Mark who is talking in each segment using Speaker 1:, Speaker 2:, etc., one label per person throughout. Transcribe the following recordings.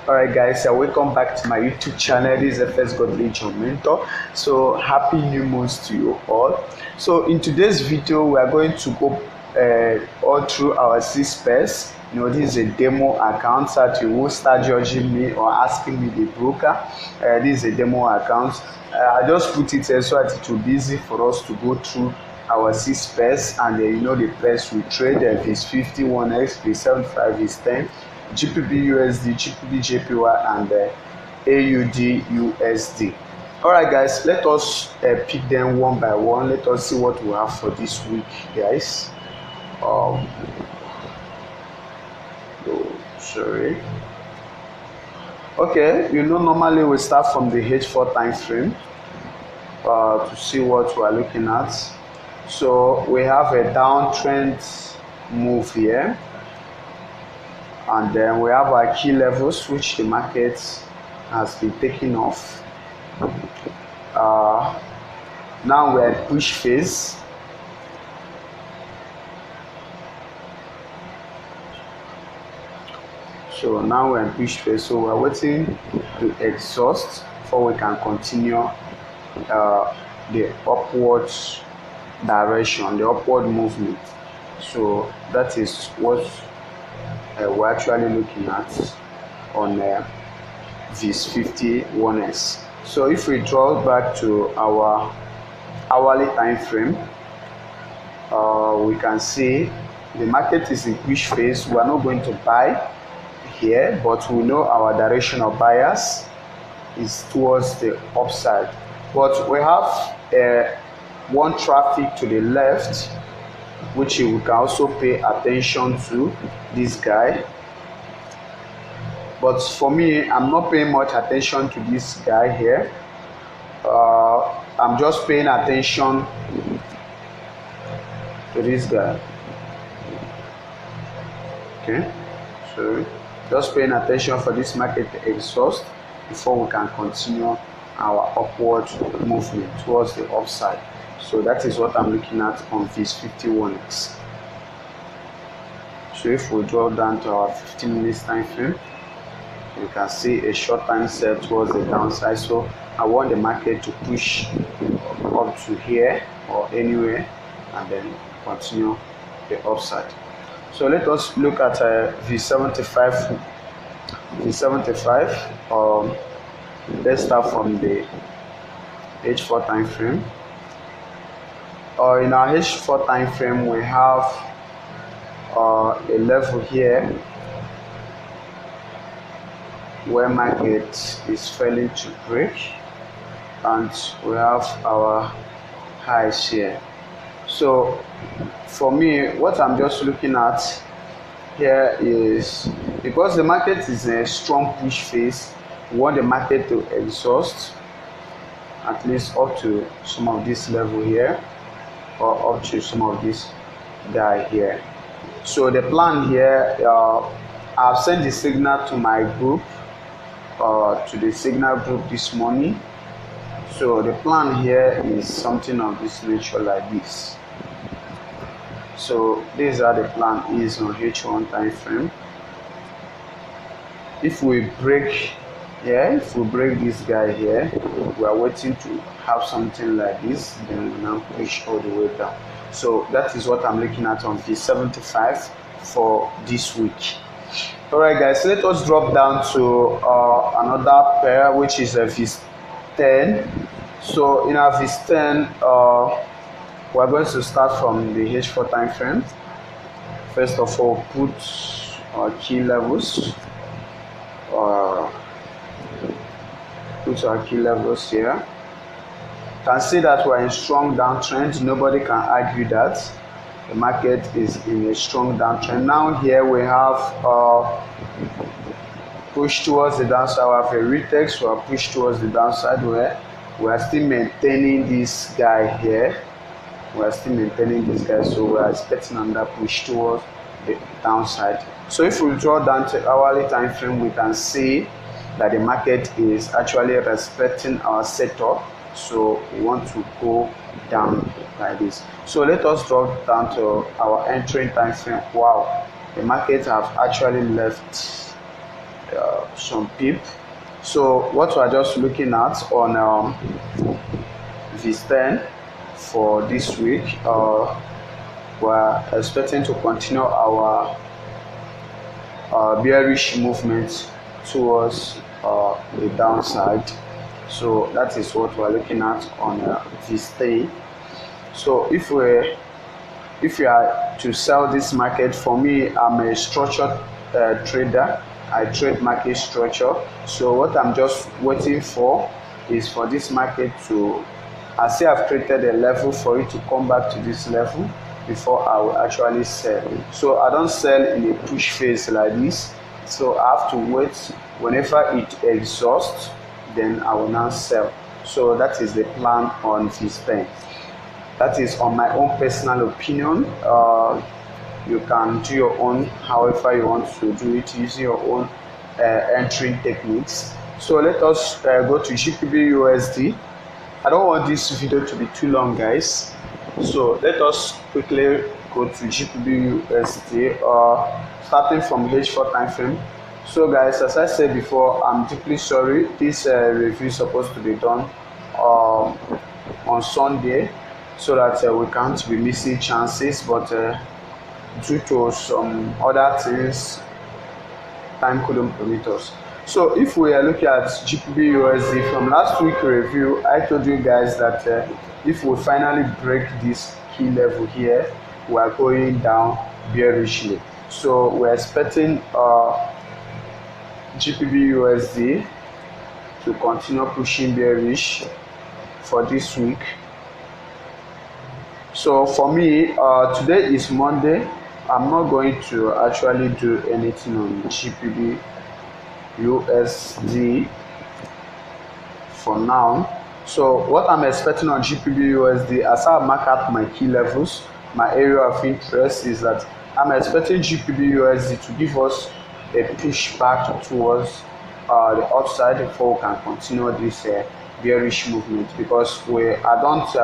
Speaker 1: Alright guys, welcome back to my YouTube channel. This is the First Godly John Mentor. So happy new month to you all. So in today's video we are going to go all through our 6 pairs. This is a demo account that you will start judging me or asking me the broker. This is a demo account. I just put it here so that it will be easy for us to go through our 6 pairs, and the pairs we trade, VIX50, 1x, VIX75, VIX10, GBPUSD, GBPJPY, and AUDUSD. Alright guys, let us pick them one by one. Let us see what we have for this week, guys. Sorry. Okay, normally we start from the H4 time frame to see what we are looking at. So we have a downtrend move here, and then we have our key levels which the market has been taking off. Now we're at push phase. So now we're in push phase, so we're waiting to exhaust before we can continue the upward direction, the upward movement. So that is what we're actually looking at on VIX50 1s. So if we draw back to our hourly time frame, we can see the market is in push phase. We are not going to buy here, but we know our direction of bias is towards the upside. But we have one traffic to the left, which we can also pay attention to, this guy. But for me, I'm not paying much attention to this guy here. I'm just paying attention to this guy. Okay, so just paying attention for this market to exhaust before we can continue our upward movement towards the upside. So that is what I'm looking at on VIX50 1x. So if we draw down to our 15 minutes time frame, you can see a short time set towards the downside. So I want the market to push up to here or anywhere and then continue the upside. So let us look at VIX75. VIX75. Let's start from the H4 time frame. In our H4 time frame, we have a level here where market is failing to break, and we have our highs here. So for me, what I'm just looking at here is, because the market is in a strong push phase, we want the market to exhaust at least up to some of this level here, or up to some of this guy here. So the plan here, I've sent the signal to my group, to the signal group this morning. So the plan here is something of this nature like this. So these are the plan is on H1 time frame. If we break if we break this guy here, we are waiting to have something like this, then we now push all the way down. So that is what I'm looking at on VIX75 for this week. Alright guys, let us drop down to another pair, which is a VIX10. So in our VIX10, we're going to start from the H4 time frame. First of all, put our key levels. Put our key levels here. You can see that we're in strong downtrend. Nobody can argue that the market is in a strong downtrend. Now here we have push towards the downside. We have a retest. We are pushed towards the downside where we are still maintaining this guy here. We are still maintaining this guy, so we are expecting another push towards the downside. So if we draw down to hourly time frame, we can see that the market is actually respecting our setup. So we want to go down like this. So let us drop down to our entering time frame. Wow, the market have actually left some pip. So what we're just looking at on VIX10 for this week, we're expecting to continue our bearish movement towards the downside. So that is what we're looking at on VIX10. So if we are to sell this market, for me, I'm a structured trader. I trade market structure. So what I'm just waiting for is for this market to, I say I've created a level for it to come back to this level before I will actually sell. So I don't sell in a push phase like this. So I have to wait. Whenever it exhausts, then I will now sell. So that is the plan on VIX10. That is on my own personal opinion. You can do your own however you want to do it using your own entering techniques. So let us go to GBPUSD. I don't want this video to be too long, guys. So let us quickly go to GBPUSD, starting from H4 time frame. So guys, as I said before, I'm deeply sorry. This review is supposed to be done on Sunday, so that we can't be missing chances, but due to some other things, time couldn't permit us. So if we are looking at GBPUSD from last week review, I told you guys that if we finally break this key level here, we are going down bearishly. So we're expecting GBPUSD to continue pushing bearish for this week. So for me, today is Monday. I'm not going to actually do anything on GBPUSD for now. So what I'm expecting on GBPUSD, as I mark out my key levels, my area of interest is that I'm expecting GBPUSD to give us a push back towards the upside before we can continue this bearish movement, because I don't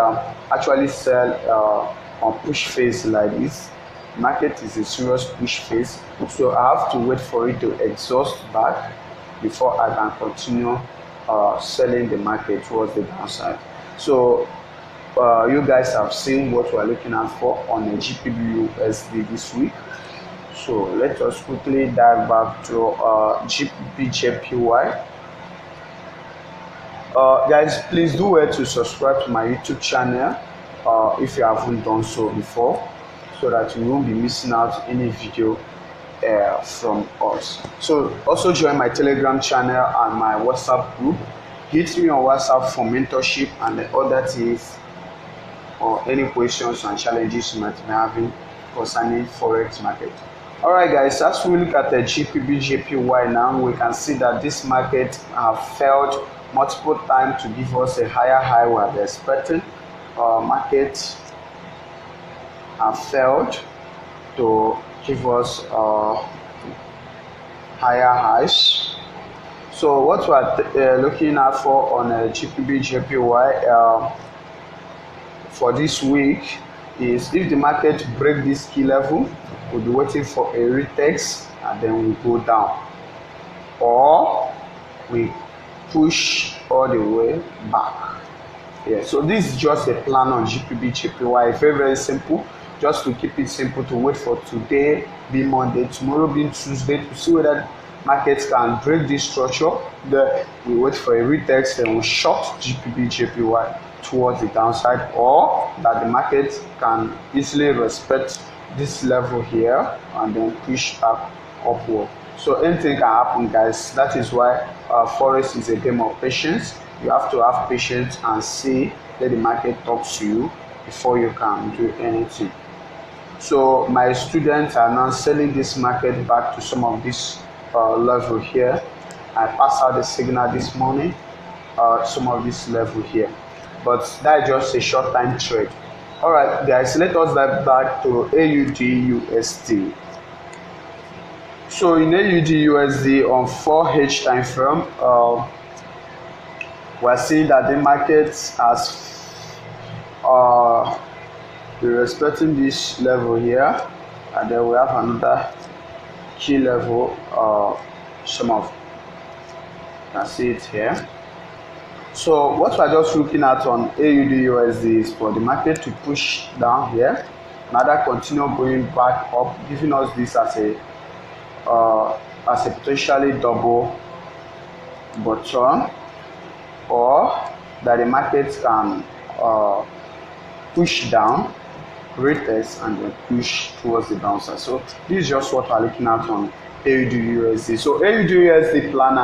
Speaker 1: actually sell on push phase like this. Market is a serious push phase, so I have to wait for it to exhaust back before I can continue selling the market towards the downside. So you guys have seen what we're looking at for on the GBPUSD this week. So let us quickly dive back to GBPJPY. Guys, please do well to subscribe to my YouTube channel if you haven't done so before, so that you won't be missing out any video from us. So also join my Telegram channel and my WhatsApp group. Hit me on WhatsApp for mentorship and the other things, or any questions and challenges you might be having concerning Forex market. Alright guys, as we look at the GBPJPY now, we can see that this market have failed multiple times to give us a higher high we are expecting. Market have failed to give us higher highs. So what we are looking at for on GBPJPY for this week is, if the market break this key level, we'll be waiting for a retest and then we go down, or we push all the way back. Yeah, so this is just a plan on GBPJPY. Very simple, just to keep it simple, to wait for today being Monday, tomorrow being Tuesday, to see whether markets can break this structure. Then we wait for a retest and we short GBPJPY towards the downside, or that the market can easily respect this level here and then push back upward. So anything can happen, guys. That is why Forex is a game of patience. You have to have patience and see, let the market talk to you before you can do anything. So my students are now selling this market back to some of this level here. I passed out the signal this morning, some of this level here, but that is just a short time trade. All right guys, let us dive back to AUDUSD. So in AUDUSD on 4H time frame, we're seeing that the market has we're respecting this level here, and then we have another key level, some of You can see it here. So what we're just looking at on AUDUSD is for the market to push down here, another continue going back up, giving us this as a potentially double bottom, or that the market can push down, retest, and then push towards the downside. So this is just what we're looking at on AUDUSD. So AUDUSD plan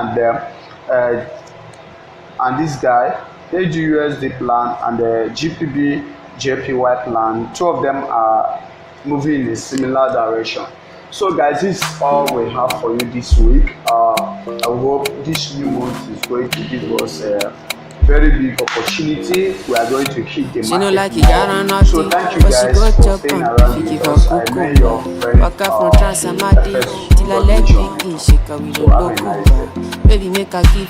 Speaker 1: and this guy, AUDUSD plan and the GBPJPY plan, two of them are moving in a similar direction. So guys, this is all we have for you this week. I hope this new month is going to give us a very big opportunity. We are going to hit the market more. So thank you guys for staying around with us. I know your friend FS. So have a nice day.